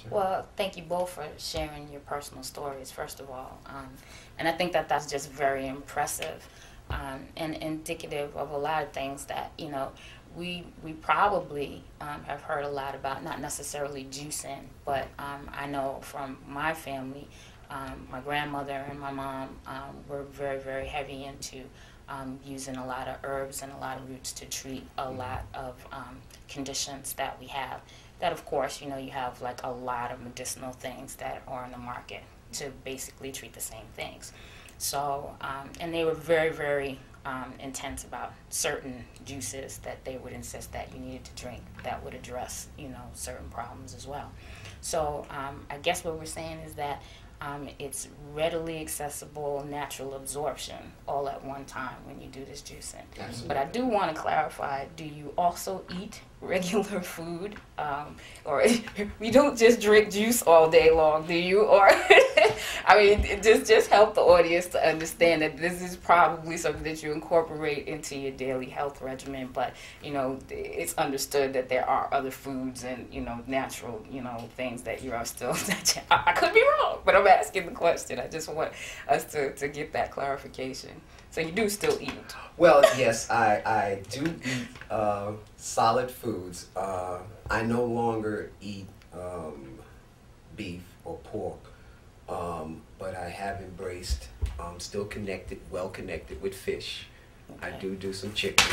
Well, thank you both for sharing your personal stories, first of all. And I think that that's just very impressive and indicative of a lot of things that, you know, we probably have heard a lot about, not necessarily juicing, but I know from my family, my grandmother and my mom were very, very heavy into using a lot of herbs and a lot of roots to treat a lot of conditions that we have. That, of course, you know, you have like a lot of medicinal things that are on the market to basically treat the same things. So, and they were very, very intense about certain juices that they would insist that you needed to drink that would address, you know, certain problems as well. So I guess what we're saying is that it's readily accessible, natural absorption all at one time when you do this juicing. Absolutely. But I do want to clarify, do you also eat regular food? Or you don't just drink juice all day long, do you? Or, I mean, just help the audience to understand that this is probably something that you incorporate into your daily health regimen, but, you know, it's understood that there are other foods and, you know, natural, you know, things that you are still, I could be wrong, but I'm asking the question. I just want us to get that clarification. So you do still eat? Well, yes, I do eat solid foods. I no longer eat beef or pork, but I have embraced, still connected, well connected with fish. Okay. I do some chicken,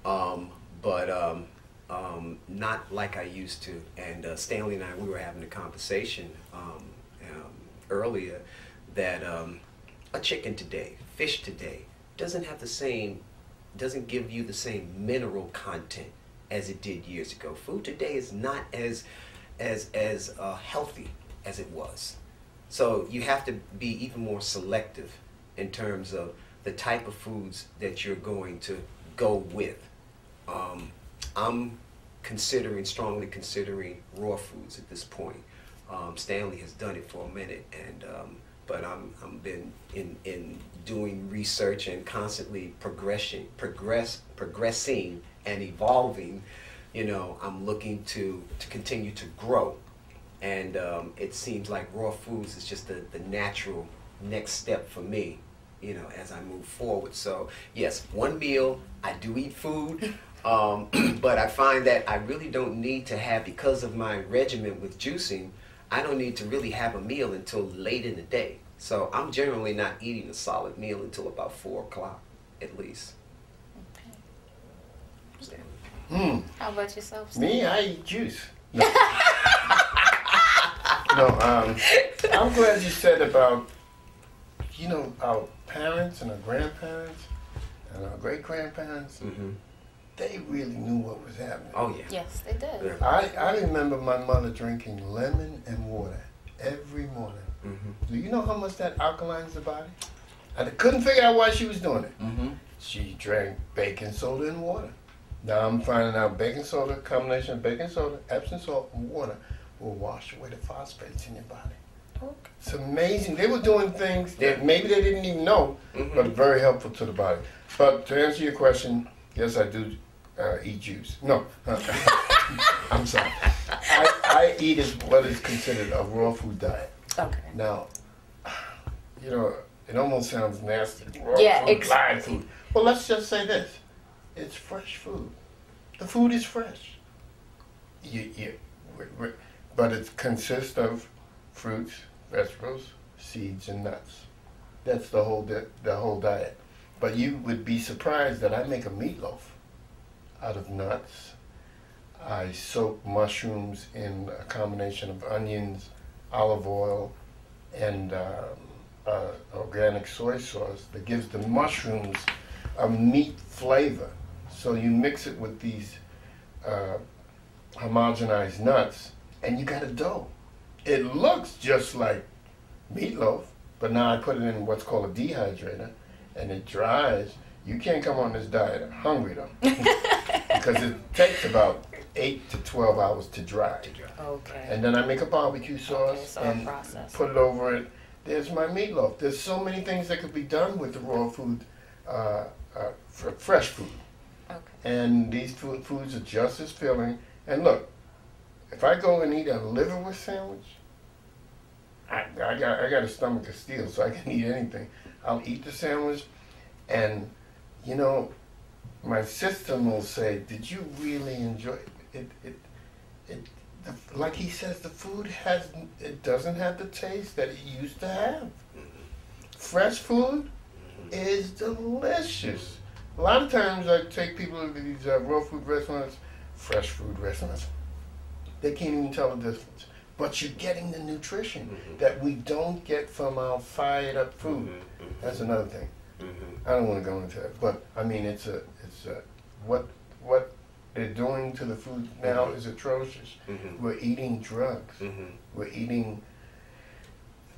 but not like I used to. And Stanley and I, we were having a conversation earlier that a chicken today, fish today, doesn't give you the same mineral content as it did years ago. Food today is not as healthy as it was. So you have to be even more selective in terms of the type of foods that you're going to go with. I'm strongly considering raw foods at this point. Stanley has done it for a minute, and but I'm been in doing research and constantly progressing and evolving. You know, I'm looking to continue to grow, and it seems like raw foods is just the natural next step for me, you know, as I move forward. So yes, one meal, I do eat food, but I find that I really don't need to have, because of my regimen with juicing, I don't need to really have a meal until late in the day. So I'm generally not eating a solid meal until about 4 o'clock at least. Okay. How about yourself, Steve? Me, I eat juice. No, I'm glad you said about, you know, our parents and our grandparents and our great-grandparents. Mm-hmm. They really knew what was happening. Oh, yeah. Yes, they did. I remember my mother drinking lemon and water every morning. Mm-hmm. Do you know how much that alkalines the body? I couldn't figure out why she was doing it. Mm-hmm. She drank baking soda and water. Now I'm finding out baking soda, combination of baking soda, Epsom salt, and water will wash away the phosphates in your body. Okay. It's amazing. They were doing things that maybe they didn't even know, mm-hmm. but very helpful to the body. But to answer your question, yes, I do eat juice. No, I'm sorry. I eat what is considered a raw food diet. Okay. Now, you know, it almost sounds nasty. Raw food, live food. Well, let's just say this. It's fresh food. The food is fresh. But it consists of fruits, vegetables, seeds, and nuts. That's the whole diet. But you would be surprised that I make a meatloaf out of nuts. I soak mushrooms in a combination of onions, olive oil, and organic soy sauce that gives the mushrooms a meat flavor. So you mix it with these homogenized nuts, and you got a dough. It looks just like meatloaf, but now I put it in what's called a dehydrator, and it dries. You can't come on this diet hungry though, because it takes about 8 to 12 hours to dry. Okay. And then I make a barbecue sauce and put it over it. There's my meatloaf. There's so many things that could be done with the raw food, fresh food. Okay. And these foods are just as filling. And look, if I go and eat a liverwurst sandwich, I got a stomach of steel, so I can eat anything. I'll eat the sandwich, and you know, my system will say, "Did you really enjoy it?" Like he says, the food doesn't have the taste that it used to have. Fresh food is delicious. A lot of times I take people to these raw food restaurants, fresh food restaurants. They can't even tell the difference. But you're getting the nutrition that we don't get from our fired up food. That's another thing. I don't want to go into that, but I mean, what they're doing to the food now is atrocious. We're eating drugs. We're eating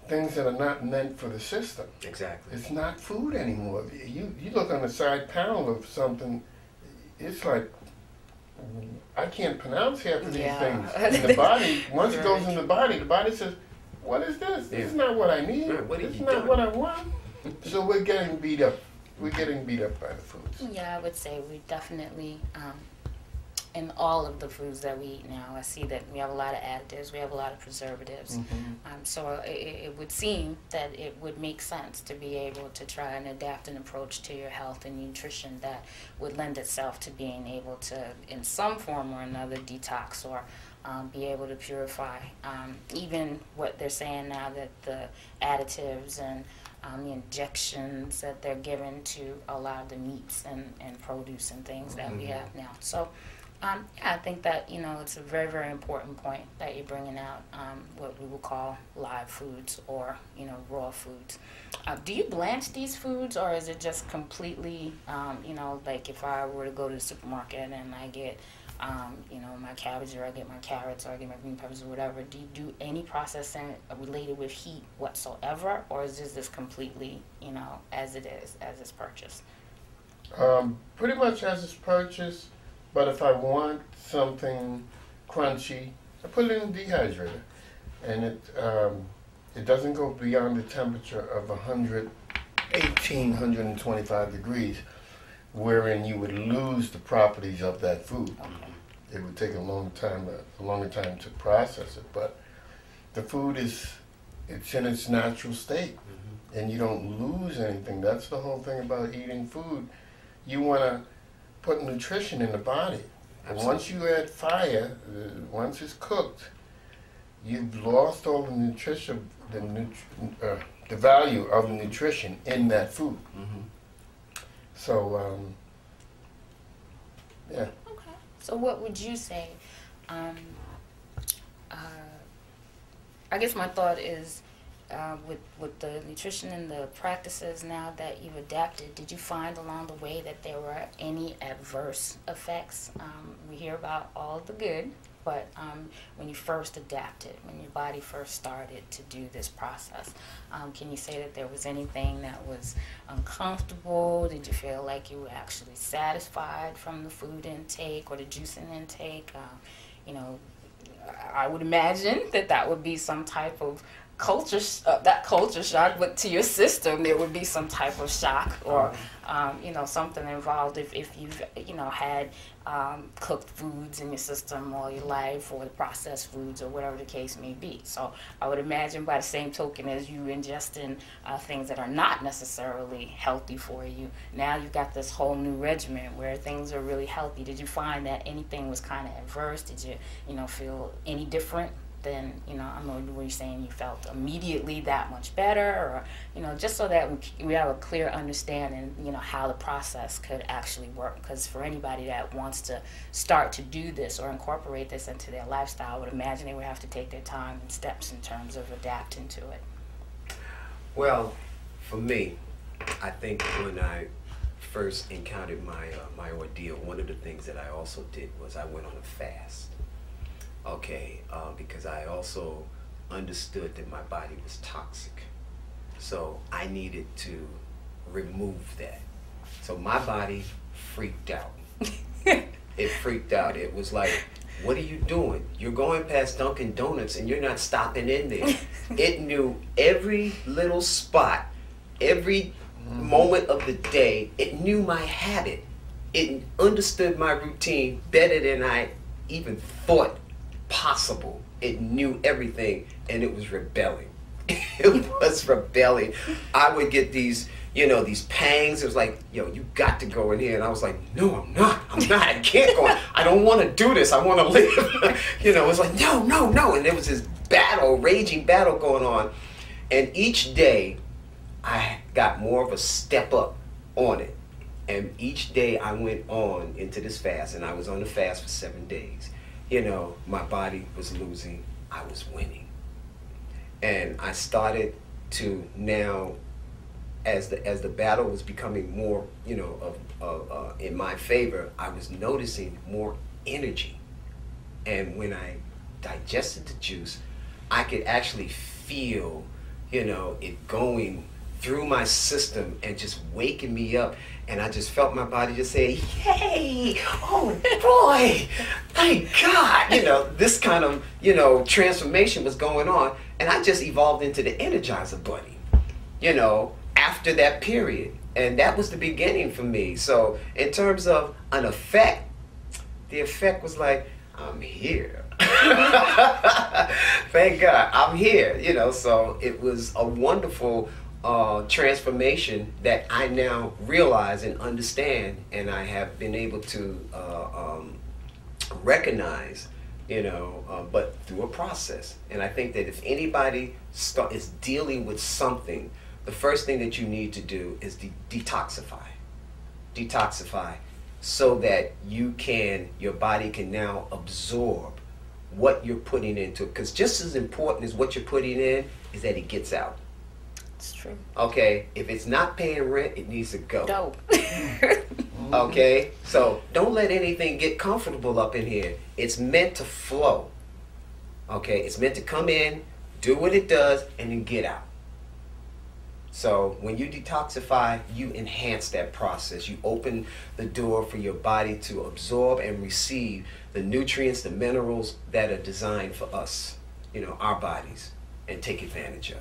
things that are not meant for the system. Exactly. It's not food anymore. You look on the side panel of something, it's like, I can't pronounce half of these things. In the body, once it goes in the body says, what is this? This is not what I need. This is not what I want. So we're getting beat up. We're getting beat up by the foods. Yeah, I would say we definitely, in all of the foods that we eat now, I see that we have a lot of additives, we have a lot of preservatives. So it would seem that it would make sense to be able to try and adapt an approach to your health and nutrition that would lend itself to being able to, in some form or another, detox or be able to purify. Even what they're saying now, that the additives and the injections that they're given to a lot of the meats and produce and things that we have now. So yeah, I think that, you know, it's a very, very important point that you're bringing out, what we will call live foods or, you know, raw foods. Do you blanch these foods, or is it just completely, you know, like if I were to go to the supermarket and I get, you know, my cabbage, or I get my carrots, or I get my green peppers, or whatever, do you do any processing related with heat whatsoever, or is this completely, you know, as it is, as it's purchased? Pretty much as it's purchased. But if I want something crunchy, I put it in the dehydrator, and it doesn't go beyond the temperature of 125 degrees, wherein you would lose the properties of that food. It would take a longer time to process it, but the food it's in its natural state, and you don't lose anything. That's the whole thing about eating food. You want to put nutrition in the body. And once you add fire, once it's cooked, you've lost all the nutrition, the value of the nutrition in that food. So, yeah. Okay. So what would you say? I guess my thought is, with the nutrition and the practices now that you've adapted, did you find along the way that there were any adverse effects? We hear about all the good, but when you first adapted, when your body first started to do this process, can you say that there was anything that was uncomfortable? Did you feel like you were actually satisfied from the food intake or the juicing intake? You know, I would imagine that would be some type of culture shock, but to your system there would be some type of shock or you know, something involved if you've, you know, had cooked foods in your system all your life, or the processed foods, or whatever the case may be. So I would imagine, by the same token, as you ingesting things that are not necessarily healthy for you, now you've got this whole new regimen where things are really healthy. Did you find that anything was kind of adverse? Did you, you know, feel any different? Then, you know, I don't know, were you saying you felt immediately that much better, or, you know, just so that we have a clear understanding, you know, how the process could actually work? Because for anybody that wants to start to do this or incorporate this into their lifestyle, I would imagine they would have to take their time and steps in terms of adapting to it. Well, for me, I think when I first encountered my ordeal, one of the things that I also did was I went on a fast. Okay, because I also understood that my body was toxic. So I needed to remove that. So my body freaked out. It freaked out. It was like, what are you doing? You're going past Dunkin' Donuts and you're not stopping in there. It knew every little spot, every moment of the day. It knew my habit. It understood my routine better than I even thought possible. It knew everything, and it was rebelling. It was rebelling. I would get these, these pangs. It was like, yo, you got to go in here. And I was like, no, I'm not. I can't go. I don't want to do this. I want to live. It was like, no. And there was this raging battle going on. And each day, I got more of a step up on it. And each day I went on into this fast, and I was on the fast for 7 days. My body was losing. I was winning. And I started to now, as the battle was becoming more, in my favor, I was noticing more energy. And when I digested the juice, I could actually feel, it going through my system and just waking me up. And I just felt my body just say, yay, oh boy, thank God. This kind of, transformation was going on. And I just evolved into the Energizer Bunny, after that period. And that was the beginning for me. So in terms of an effect, the effect was like, I'm here. Thank God, I'm here, So it was a wonderful transformation that I now realize and understand, and I have been able to recognize, but through a process. And I think that if anybody is dealing with something, the first thing that you need to do is detoxify so that your body can now absorb what you're putting into it. Because just as important as what you're putting in is that it gets out. It's true. Okay, if it's not paying rent, it needs to go. Go. Okay, so don't let anything get comfortable up in here. It's meant to flow. Okay, it's meant to come in, do what it does, and then get out. So when you detoxify, you enhance that process. You open the door for your body to absorb and receive the nutrients, the minerals that are designed for us, our bodies, and take advantage of.